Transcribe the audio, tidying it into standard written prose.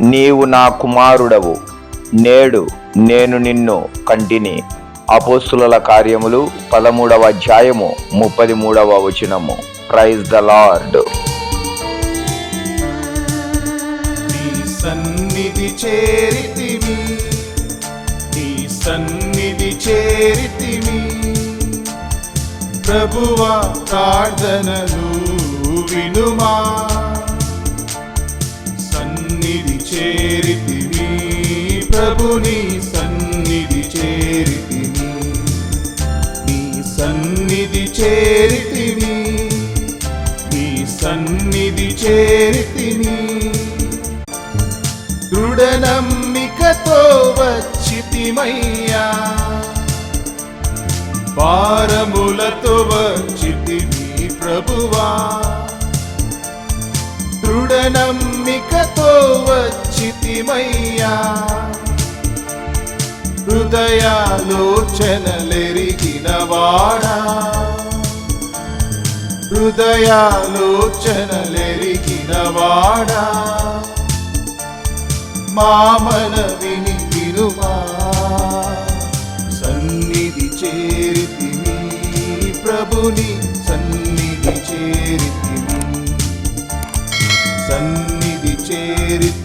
నీవు నా కుమారుడవు, నేడు నేను నిన్ను కంటిని. అపోస్తుల కార్యములు 13వ అధ్యాయము 33వ వచనము. Praise the Lord. నీ సన్నిధి చేరితిమి, నీ సన్నిధి చేరితిమి, ప్రభువా ప్రార్థనలు వినుమా. సన్నిధి చేరితిమి, ప్రభుని సన్నిధి చేరితిమి, నీ సన్నిధి చేరితిమి, నీ సన్నిధి చేరితిమి. దృఢ నమ్మికతో వచ్చితిమయ్యా, భారములతో వచ్చితిమి ప్రభువా. దృఢ నమ్మికతో వచ్చితిమయ్యా, హృదయాలోచనలెరిగిన వాడా, హృదయాలోచనలెరిగిన వాడా, మా మనవిని వినుమా. సన్నిధి చేరితిమి, ప్రభుని సన్నిధి చేరితిమి, సన్నిధి చేరితిమి.